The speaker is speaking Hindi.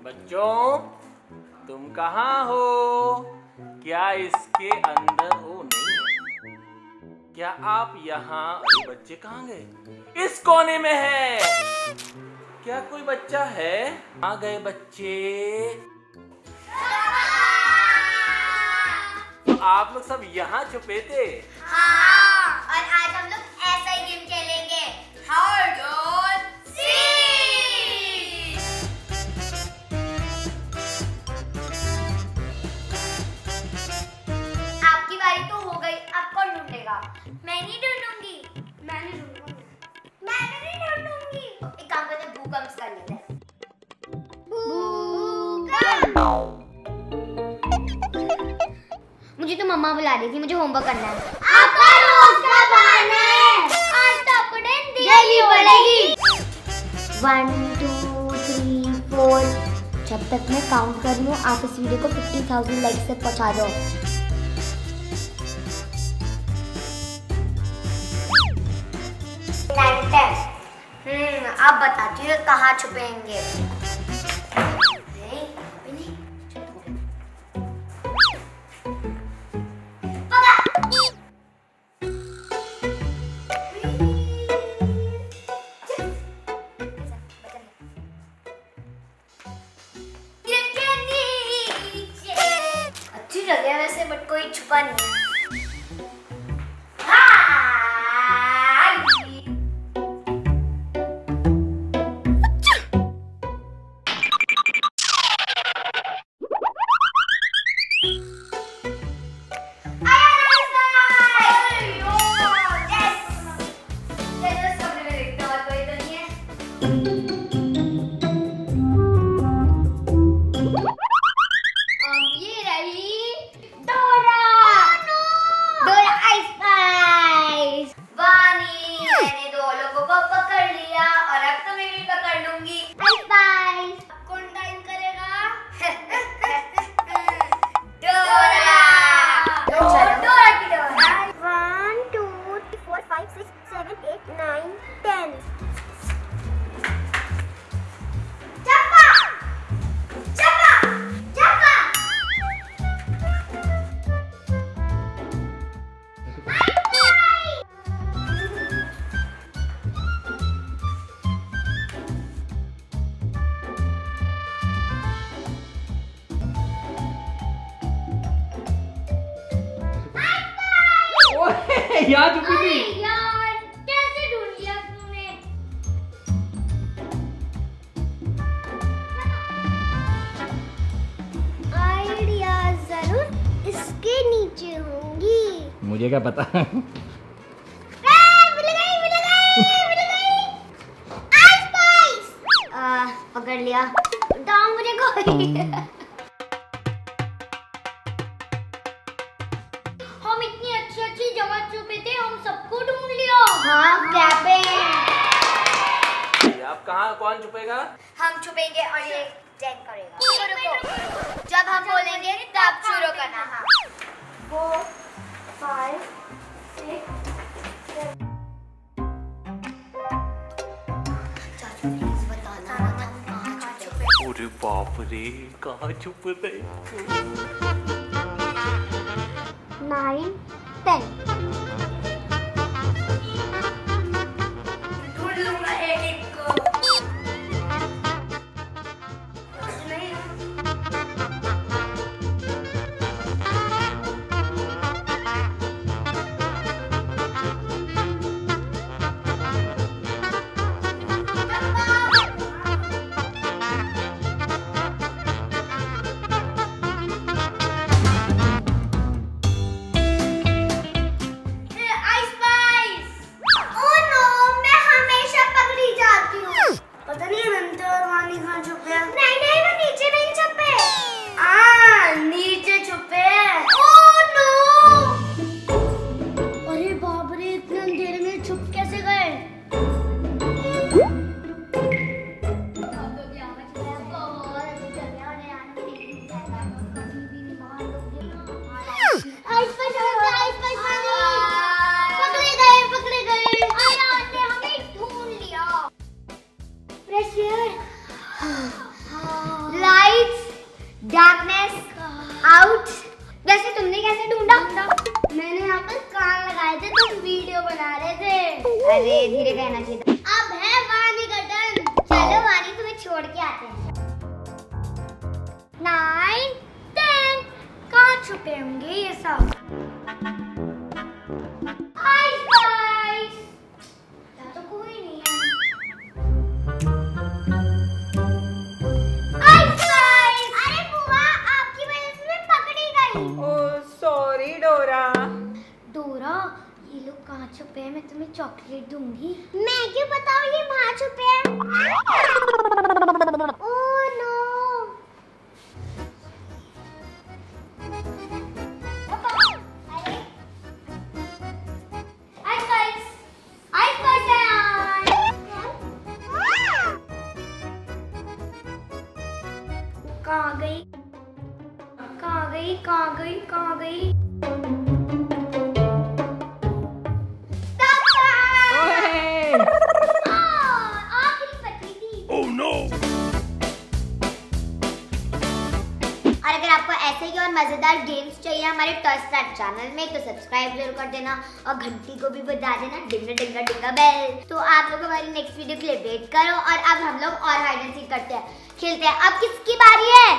बच्चों, तुम कहाँ हो? क्या इसके अंदर हो? नहीं, क्या आप यहाँ? अरे बच्चे कहाँ गए? इस कोने में है। क्या कोई बच्चा है? आ गए बच्चे। तो आप लोग सब यहाँ छुपे थे? हाँ, और आज हम लोग ऐसा ही गेम खेलेंगे, हाइड और सीक। आपकी बारी तो हो गई, अब कौन ढूंढेगा? मैं नहीं ढूंढूंगी। मैं नहीं ढूंढूंगी। मैं नहीं ढूंढूंगी। एक काम करते हैं, भूकंप कर लेते हैं। भूकंप। मुझे तो मम्मा बुला रही थी, मुझे होमवर्क करना है। आपका रोज का बहाना है। आज तो आपको देनी पड़ेगी। 1 2 3 4। जब तक मैं काउंट कर रही हूँ, आप इस वीडियो को 50,000 लाइक्स तक पहुँचा दो। अब बताती हूँ कहाँ छुपेंगे। अच्छी जगह है वैसे, बट कोई छुपा नहीं है। यहाँ छुपी थी। यार, कैसे ढूंढ लिया तूने? आइडिया जरूर इसके नीचे होंगी। मुझे क्या पता। पकड़ लिया। दाम मुझे कोई। हम इतनी अच्छी जगह छुपे थे, हम सबको ढूंढ लिया। हाँ, क्या पे? आप कहाँ? कौन छुपेगा? हम छुपेंगे और ये चेक करेगा। रुको, जब हम बोलेंगे तब शुरू करना। हाँ, 4 5 6 7। अरे बाप रे, कहाँ छुप रहे? 9 10। ढूंढ लूंगा एक को। Darkness out. वैसे तुमने कैसे ढूंढा? मैंने यहाँ पर कान लगाए थे, तुम वीडियो बना रहे थे। अरे धीरे कहना चाहिए। अब है वानी का टर्न। चलो वानी, तुम्हें छोड़ के आते हैं। 9, 10 कहाँ छुपे होंगे ये सब? आइस गाइस, तो कोई नहीं है। आइस गाइस, अरे बुआ आपकी वजह से मैं पकड़ी गई। ओह सॉरी डोरा। डोरा, ये लोग कहाँ छुपे हैं? मैं तुम्हें चॉकलेट दूंगी। मैं क्यों बताऊँ ये वहाँ छुपे हैं? Oh no. कहाँ गई? कहाँ गई? कहाँ गई? कहाँ गई? आखिरी बची थी। Oh no! और अगर आपको ऐसे ही और मजेदार गेम्स चाहिए हमारे टॉय स्टार चैनल में, तो सब्सक्राइब जरूर कर देना और घंटी को भी बजा देना, डिंगा डिंगा डिंगा बेल। तो आप लोग हमारी नेक्स्ट वीडियो के लिए वेट करो। और अब हम लोग और हाइड एंड सीक करते हैं, खेलते हैं। अब किसकी बारी है?